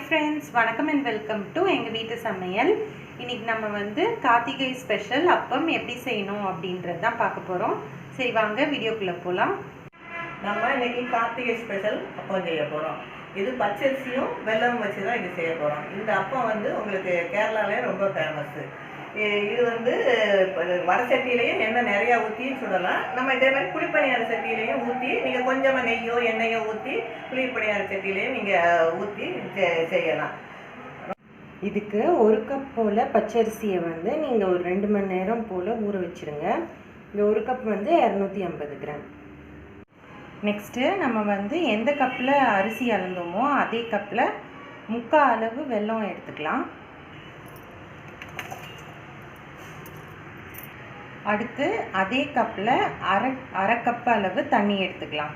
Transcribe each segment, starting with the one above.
Friends, வணக்கம் and welcome to எங்கள் வீட்டு சமையல். இன்றைக்கி நம்ம வந்து கார்த்திகை ஸ்பெஷல் அப்பம் எப்படி செய்யணும் அப்படின்றது தான் பார்க்க போகிறோம். சரி வாங்க வீடியோக்குள்ளே போகலாம். நம்ம இன்றைக்கி கார்த்திகை ஸ்பெஷல் அப்பம் செய்ய போகிறோம். இது பச்சரிசியும் வெல்லம் வச்சு தான் இது செய்ய போகிறோம். இந்த அப்பம் வந்து உங்களுக்கு கேரளாவிலே ரொம்ப ஃபேமஸ்ஸு. இது வந்து வடை சட்டியிலையும் எண்ணெய் நிறையா ஊற்றி சுடலாம். நம்ம இதே மாதிரி குழிப்பணியார சட்டியிலையும் ஊற்றி நீங்கள் கொஞ்சமாக நெய்யோ எண்ணெயோ ஊற்றி குழிப்பணியார சட்டியிலையும் நீங்கள் ஊற்றி செய்யலாம். இதுக்கு 1 கப் போல் பச்சரிசியை வந்து நீங்கள் ஒரு 2 மணி நேரம் போல் ஊற வச்சுருங்க. இந்த 1 கப் வந்து 250 கிராம். நெக்ஸ்ட்டு நம்ம வந்து எந்த கப்பில் அரிசி அளந்தோமோ அதே கப்பில் 3/4 அளவு வெல்லம் எடுத்துக்கலாம். அடுத்து அதே கப்பில் அரை கப் அளவு தண்ணி எடுத்துக்கலாம்.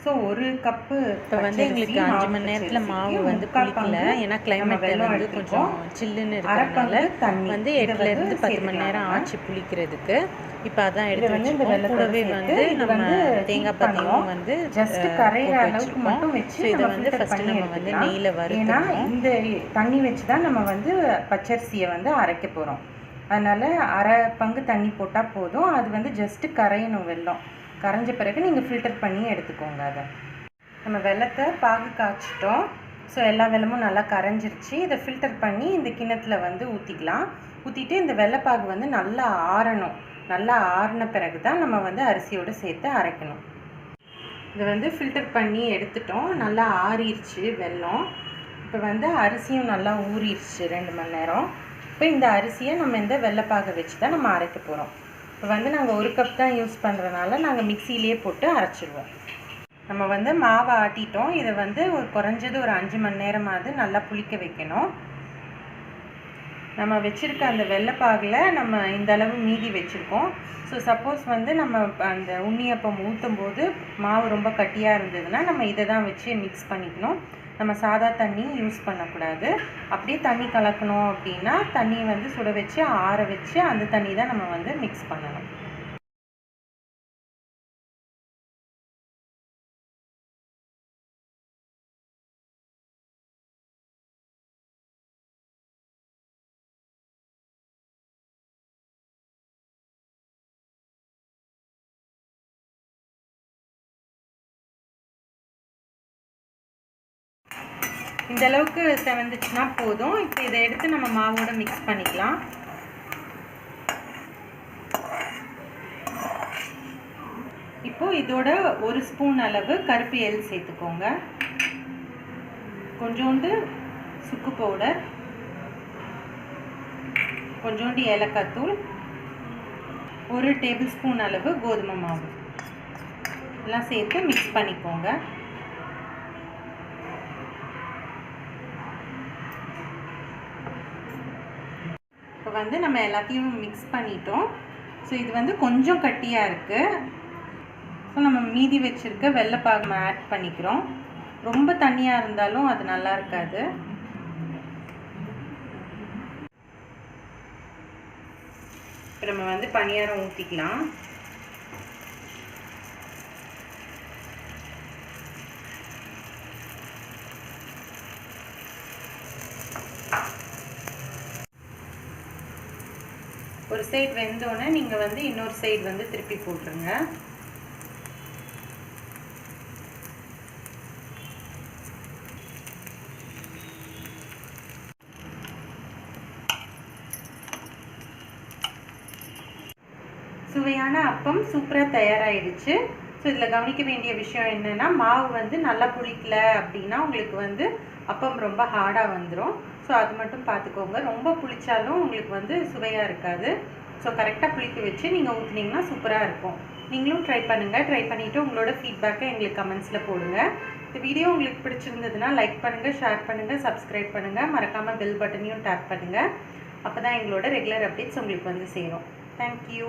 ஸோ 1 கப்பு இப்போ வந்து எங்களுக்கு 5 மணி நேரத்தில் மாவு வந்து புளிக்கல. ஏன்னா கிளைமேட் வந்து கொஞ்சம் சில்லுன்னு இருக்கிறதுனால வந்து 8லேருந்து 10 மணி நேரம் ஆச்சு புளிக்கிறதுக்கு. இப்போ அதான் எடுத்து வச்சுருக்கோம். கூடவே வந்து நம்ம தேங்காய் பாத்தையும் வந்து ஜஸ்ட் கரையிற அளவுக்கு மட்டும் வச்சு இதை வந்து ஃபஸ்ட்டு நம்ம வந்து நெய்யில் ஏன்னா இந்த தண்ணி வச்சு தான் நம்ம வந்து பச்சரிசியை வந்து அரைக்க போகிறோம். அதனால் அரை பங்கு தண்ணி போட்டால் போதும். அது வந்து ஜஸ்ட்டு கரையணும். வெல்லம் கரைஞ்ச பிறகு நீங்கள் ஃபில்டர் பண்ணி எடுத்துக்கோங்க. அதை நம்ம வெல்லத்தை பாகு காய்ச்சிட்டோம். ஸோ எல்லா வெல்லமும் நல்லா கரைஞ்சிருச்சு. இதை ஃபில்டர் பண்ணி இந்த கிண்ணத்தில் வந்து ஊற்றிக்கலாம். ஊற்றிட்டு இந்த வெள்ளைப்பாகு வந்து நல்லா ஆறணும். நல்லா ஆறின பிறகு தான் நம்ம வந்து அரிசியோடு சேர்த்து அரைக்கணும். இதை வந்து ஃபில்டர் பண்ணி எடுத்துட்டோம். நல்லா ஆறிடுச்சு வெல்லம். இப்போ வந்து அரிசியும் நல்லா ஊறிடுச்சு 2 மணி நேரம். இப்போ இந்த அரிசியை நம்ம இந்த வெள்ளைப்பாகை வச்சு தான் நம்ம அரைக்க போகிறோம். இப்போ வந்து நாங்கள் 1 கப் தான் யூஸ் பண்ணுறதுனால நாங்கள் மிக்சியிலே போட்டு அரைச்சிடுவோம். நம்ம வந்து மாவை ஆட்டிட்டோம். இதை வந்து குறைஞ்சது ஒரு 5 மணி நேரமாவது நல்லா புளிக்க வைக்கணும். நம்ம வச்சுருக்க அந்த வெள்ளைப்பாகில் நம்ம இந்த அளவு மீதி வச்சுருக்கோம். ஸோ சப்போஸ் வந்து நம்ம அந்த உண்ணியப்பம் ஊற்றும் போது மாவு ரொம்ப கட்டியாக இருந்ததுன்னா நம்ம இதை தான் வச்சு மிக்ஸ் பண்ணிக்கணும். நம்ம சாதா தண்ணி யூஸ் பண்ணக்கூடாது. அப்படியே தண்ணி கலக்கணும் அப்படின்னா தண்ணியை வந்து சுட வச்சு ஆற வச்சு அந்த தண்ணி தான் நம்ம வந்து மிக்ஸ் பண்ணணும். இந்த அளவுக்கு செவந்துச்சுன்னா போதும். இப்போ இதை எடுத்து நம்ம மாவோட மிக்ஸ் பண்ணிக்கலாம். இப்போது இதோட 1 ஸ்பூன் அளவு கருப்பு எள் சேர்த்துக்கோங்க. கொஞ்சோண்டு சுக்கு பவுடர், கொஞ்சோண்டு ஏலக்காய் தூள், 1 டேபிள் ஸ்பூன் அளவு கோதுமை மாவு எல்லாம் சேர்த்து மிக்ஸ் பண்ணிக்கோங்க. இப்போ வந்து நம்ம எல்லாத்தையும் மிக்ஸ் பண்ணிட்டோம். ஸோ இது வந்து கொஞ்சம் கட்டியாக இருக்குது. ஸோ நம்ம மீதி வச்சுருக்க வெள்ளைப்பாகு ஆட் பண்ணிக்கிறோம். ரொம்ப தண்ணியாக இருந்தாலும் அது நல்லா இருக்காது. இப்போ நம்ம வந்து பணியாரம் ஊற்றிக்கலாம். ஒரு சைடு வெந்தோடனே நீங்கள் வந்து இன்னொரு சைடு வந்து திருப்பி போட்டுருங்க. சுவையான அப்பம் சூப்பராக தயாராகிடுச்சு. ஸோ இதில் கவனிக்க வேண்டிய விஷயம் என்னென்னா, மாவு வந்து நல்லா புளிக்கல அப்படின்னா உங்களுக்கு வந்து அப்பம் ரொம்ப ஹார்டாக வந்துடும். ஸோ அது மட்டும் பார்த்துக்கோங்க. ரொம்ப புளிச்சாலும் உங்களுக்கு வந்து சுவையாக இருக்காது. ஸோ கரெக்டாக புளிக்க வச்சு நீங்கள் ஊற்றுனீங்கன்னா சூப்பராக இருக்கும். நீங்களும் ட்ரை பண்ணுங்கள். ட்ரை பண்ணிவிட்டு உங்களோட ஃபீட்பேக்கை எங்களுக்கு கமெண்ட்ஸில் போடுங்க. இந்த வீடியோ உங்களுக்கு பிடிச்சிருந்ததுன்னா லைக் பண்ணுங்கள், ஷேர் பண்ணுங்கள், சப்ஸ்கிரைப் பண்ணுங்கள். மறக்காமல் பெல் பட்டனையும் டேப் பண்ணுங்கள். அப்போ தான் எங்களோட ரெகுலர் அப்டேட்ஸ் உங்களுக்கு வந்து சேரும். தேங்க்யூ.